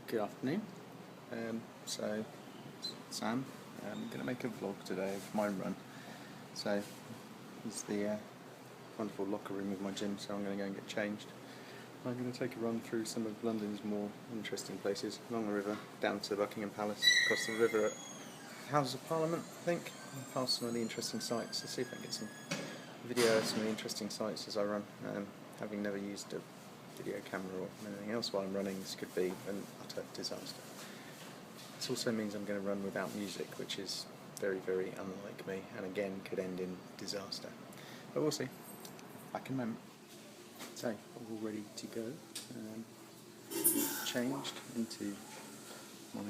Good afternoon. So, Sam, I'm going to make a vlog today of my run. So, this is the wonderful locker room of my gym, so I'm going to go and get changed. I'm going to take a run through some of London's more interesting places, along the river, down to Buckingham Palace, across the river at Houses of Parliament, I think, and past some of the interesting sites. Let's see if I can get some video of some of the interesting sites as I run. Having never used a video camera or anything else while I'm running, this could be an utter disaster. This also means I'm going to run without music, which is very, very unlike me, and again could end in disaster. But we'll see. Back in a moment. So, all ready to go. Changed into my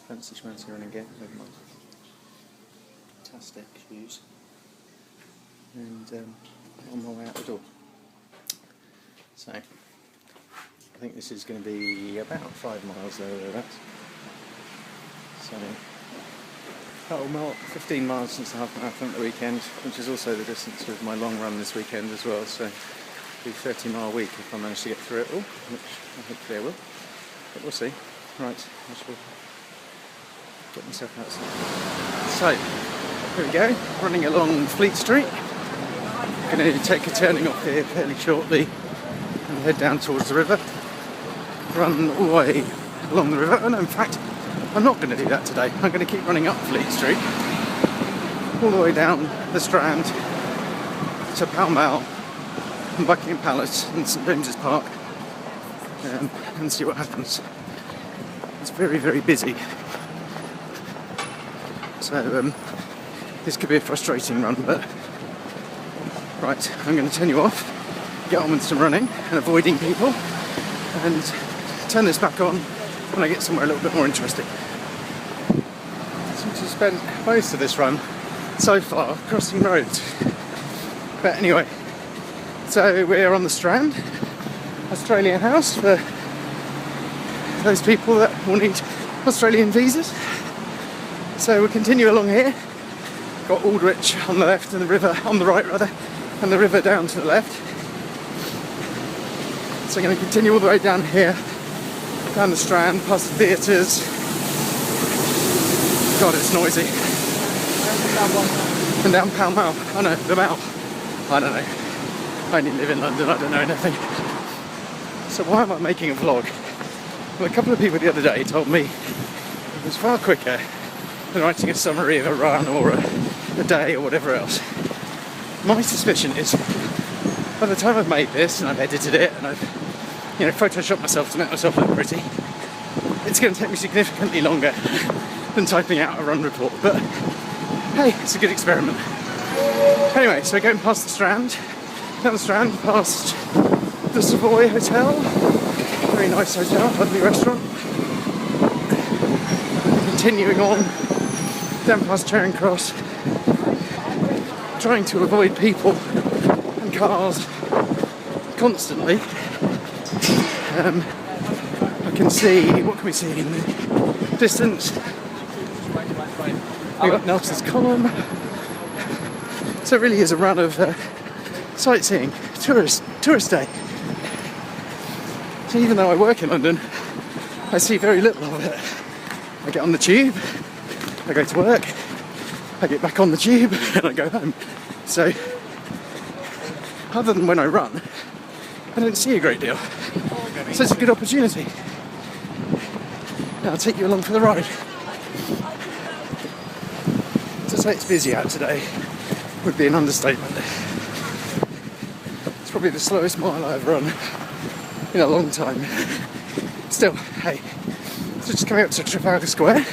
fancy schmancy running gear with my fantastic shoes, and on my way out the door. So, I think this is going to be about 5 miles there or thereabouts. So, 15 miles since the half marathon at the weekend, which is also the distance of my long run this weekend as well. So, it'll be a 30-mile week if I manage to get through it all, which hopefully I will. But we'll see. Right, I shall get myself outside. So, here we go, running along Fleet Street. I'm going to take a turning off here fairly shortly and head down towards the river. Run all the way along the river. Oh no, in fact, I'm not going to do that today. I'm going to keep running up Fleet Street, all the way down the Strand to Pall Mall and Buckingham Palace and St James's Park, and see what happens. It's very, very busy. So this could be a frustrating run, but right, I'm going to turn you off, get on with some running and avoiding people, and turn this back on when I get somewhere a little bit more interesting. Since I spent most of this run so far crossing roads. But anyway, so we're on the Strand, Australian House for those people that will need Australian visas. So we'll continue along here. Got Aldwych on the left and the river on the right rather, and the river down to the left. So I'm going to continue all the way down here, down the Strand, past the theatres. God, it's noisy. And down Pall Mall. Oh no, the Mall. I don't know. I only live in London, I don't know anything. So why am I making a vlog? Well, a couple of people the other day told me it was far quicker than writing a summary of a run or a day or whatever else. My suspicion is, by the time I've made this and I've edited it and I've photoshopped myself to make myself look pretty, it's going to take me significantly longer than typing out a run report, but hey, it's a good experiment. Anyway, so we're going past the Strand, down the Strand, past the Savoy Hotel, very nice hotel, lovely restaurant, and continuing on down past Charing Cross, trying to avoid people and cars constantly. I can see, what can we see in the distance? We've got Nelson's Column. So it really is a run of sightseeing, tourist day. So even though I work in London, I see very little of it. I get on the tube, I go to work, I get back on the tube, and I go home. So, other than when I run, I don't see a great deal. So it's a good opportunity. Now I'll take you along for the ride. To say it's busy out today would be an understatement. It's probably the slowest mile I've run in a long time. Still, hey, so just coming up to Trafalgar Square,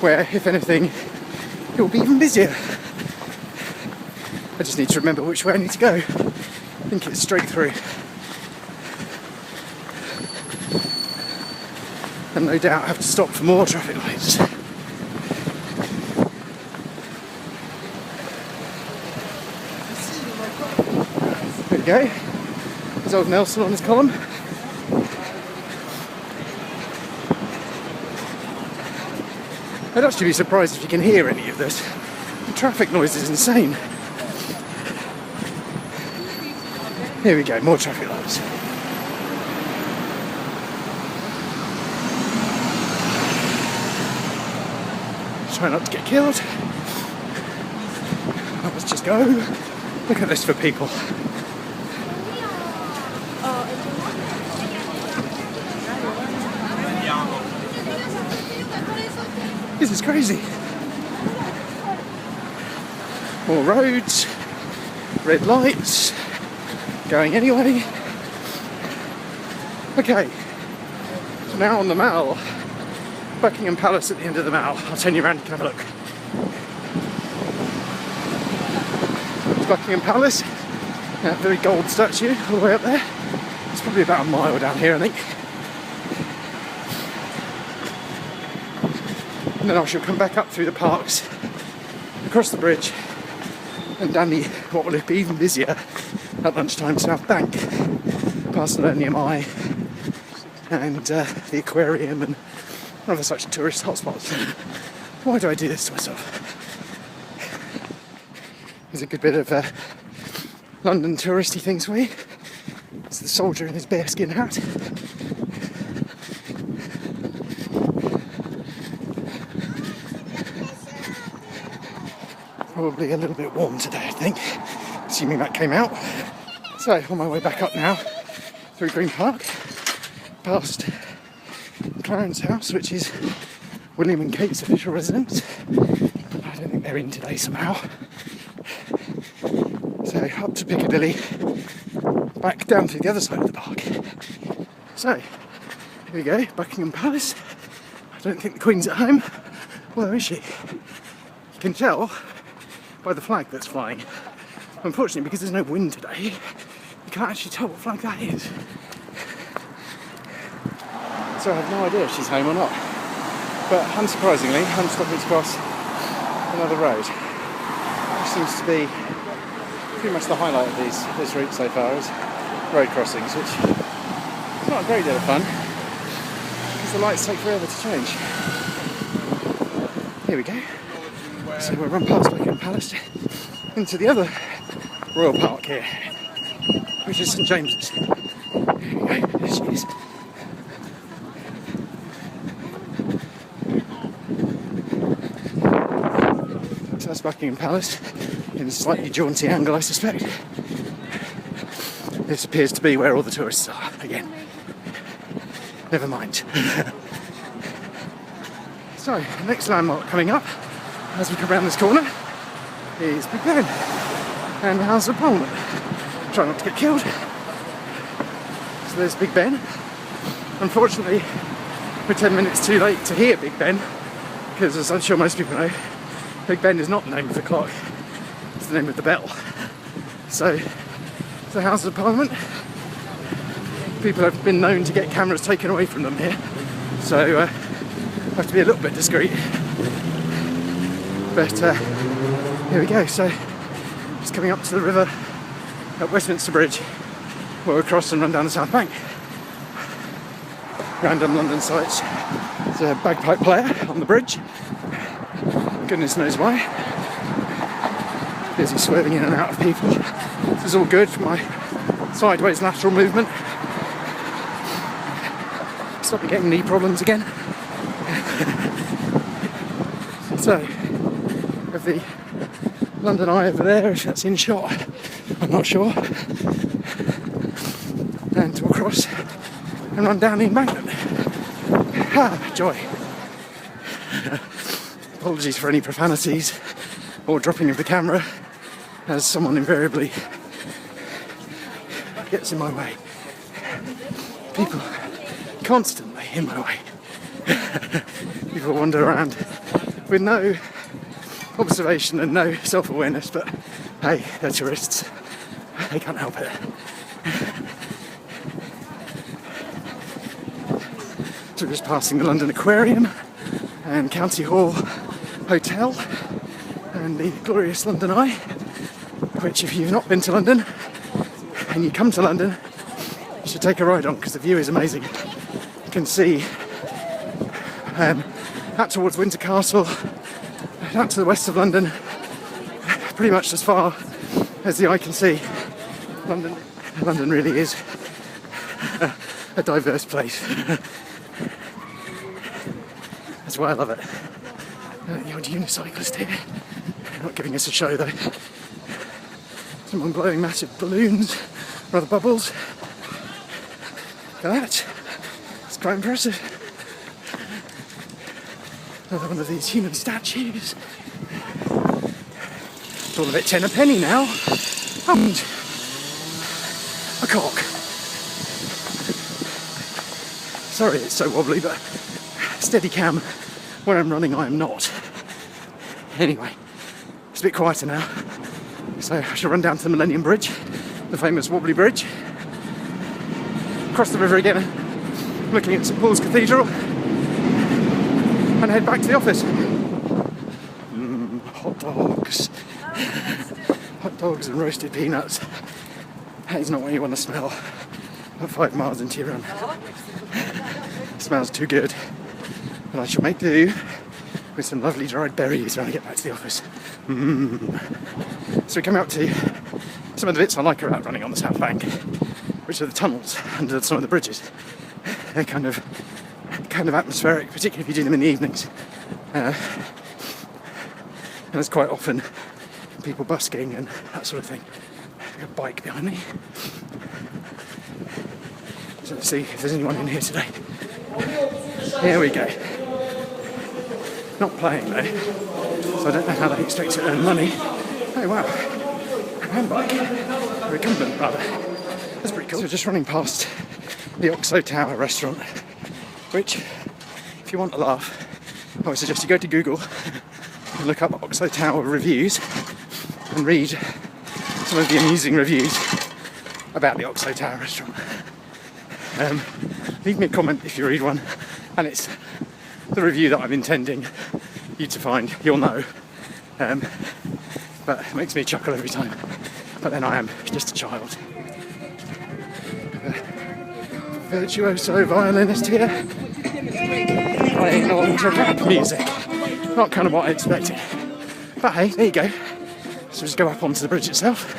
where, if anything, it will be even busier. I just need to remember which way I need to go. I think it's straight through. And no doubt have to stop for more traffic lights. There we go. There's old Nelson on his column. I'd actually be surprised if you can hear any of this. The traffic noise is insane. Here we go, more traffic lights. Try not to get killed. Let's just go. Look at this for people. This is crazy. More roads, red lights, going anyway. Okay, so now on the Mall, Buckingham Palace at the end of the Mall. I'll turn you around and have a look. It's Buckingham Palace, that very gold statue all the way up there. It's probably about a mile down here, I think. And then I shall come back up through the parks, across the bridge, and down the, what will be even busier at lunchtime, South Bank, past Millennium Eye and the aquarium and other such tourist hotspots. Why do I do this to myself? There's a good bit of London touristy things for you. It's the soldier in his bearskin hat. Probably a little bit warm today, I think, assuming that came out. So, on my way back up now, through Green Park, past Clarence House, which is William and Kate's official residence. I don't think they're in today somehow. So, up to Piccadilly, back down to the other side of the park. So, here we go, Buckingham Palace. I don't think the Queen's at home. Where is she? You can tell by the flag that's flying. Unfortunately, because there's no wind today, you can't actually tell what flag that is. So I have no idea if she's home or not. But unsurprisingly, I'm stopping to cross another road, which seems to be pretty much the highlight of this route so far, is road crossings, which is not a great deal of fun, because the lights take forever to change. Here we go. So we'll run past Buckingham Palace into the other Royal Park here, which is St James's. Here we go, there she is. So that's Buckingham Palace, in a slightly jaunty angle, I suspect. This appears to be where all the tourists are, again. Never mind. So, the next landmark coming up, as we come around this corner, is Big Ben and the House of Parliament. Try not to get killed. So there's Big Ben. Unfortunately, we're 10 minutes too late to hear Big Ben, because as I'm sure most people know, Big Ben is not the name of the clock, it's the name of the bell. So, the House of Parliament, people have been known to get cameras taken away from them here, so have to be a little bit discreet. But here we go, so just coming up to the river at Westminster Bridge, where we'll cross and run down the South Bank. Random London sights. There's a bagpipe player on the bridge, goodness knows why. Busy swerving in and out of people. This is all good for my sideways lateral movement. Stop me getting knee problems again. So, with the London Eye over there, if that's in shot, I'm not sure. And we'll cross and run down the embankment. Ah, joy. Apologies for any profanities or dropping of the camera, as someone invariably gets in my way. People constantly in my way. People wander around with no observation and no self-awareness, but hey, they're tourists. They can't help it. So we're just passing the London Aquarium and County Hall Hotel and the glorious London Eye, which if you've not been to London and you come to London, you should take a ride on, because the view is amazing. You can see out towards Windsor Castle, out to the west of London, pretty much as far as the eye can see. London really is a diverse place. That's why I love it. The old unicyclist here. Not giving us a show though. Someone blowing massive balloons, rather bubbles. Look at that. It's quite impressive. Another one of these human statues. It's all a bit 10 a penny now. And a cock. Sorry it's so wobbly, but steady cam when I'm running I am not. Anyway, it's a bit quieter now. So I shall run down to the Millennium Bridge, the famous wobbly bridge. Cross the river again, looking at St Paul's Cathedral. And head back to the office. Hot dogs. Hot dogs and roasted peanuts. That is not what you want to smell at 5 miles into your run. It smells too good. But I shall make do with some lovely dried berries when I get back to the office. So we come out to some of the bits I like about running on the South Bank, which are the tunnels under some of the bridges. They're kind of atmospheric, particularly if you do them in the evenings. And there's quite often people busking and that sort of thing. I've got a bike behind me. So let's see if there's anyone in here today. Here we go. Not playing though, so I don't know how they expect to earn money. Oh wow, handbike, recumbent rather. That's pretty cool. So just running past the Oxo Tower restaurant, which, if you want to laugh, I would suggest you go to Google and look up Oxo Tower reviews and read some of the amusing reviews about the Oxo Tower restaurant. Leave me a comment if you read one, and it's the review that I'm intending you to find. You'll know. But it makes me chuckle every time. But then I am just a child. Virtuoso violinist here, playing along to rap music. Not kind of what I expected. But hey, there you go. So just go up onto the bridge itself,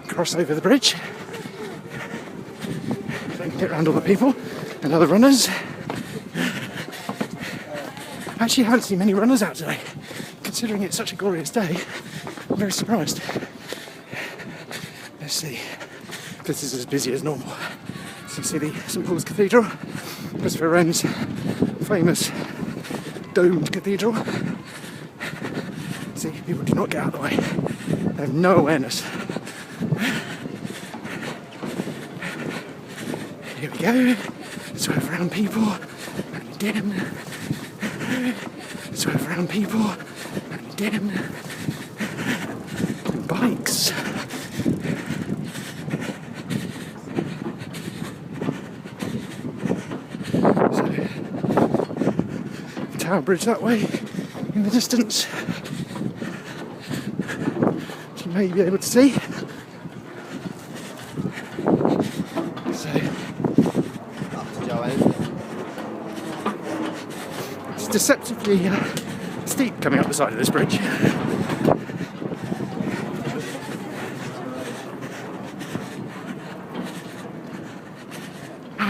cross over the bridge, get around all the people and other runners. Actually, I haven't seen many runners out today. Considering it's such a glorious day, I'm very surprised. Let's see if this is as busy as normal. So you see the St Paul's Cathedral, Christopher Wren's famous domed cathedral. See, people do not get out of the way. They have no awareness. Here we go. Swerve around people, and again. Swerve around people, and again. And bikes. So, Tower Bridge that way in the distance. You may be able to see. So, it's deceptively steep coming up the side of this bridge.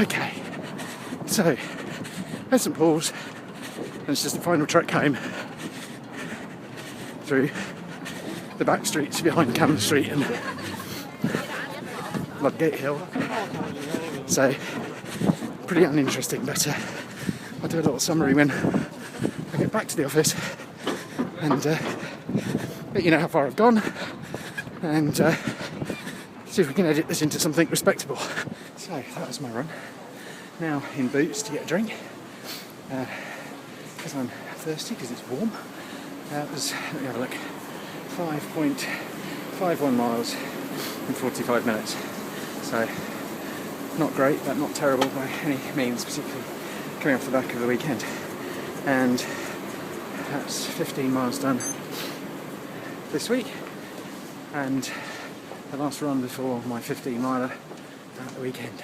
Okay, so there's St Paul's, and it's just the final trek home through the back streets behind Cannon Street and Ludgate Hill. So pretty uninteresting, but I'll do a little summary when I get back to the office and let you know how far I've gone and see if we can edit this into something respectable. So that was my run. Now in Boots to get a drink because I'm thirsty because it's warm. It was, let me have a look, 5.51 miles in 45 minutes. So not great, but not terrible by any means, particularly coming off the back of the weekend. And that's 15 miles done this week, and the last run before my 15 miler at the weekend.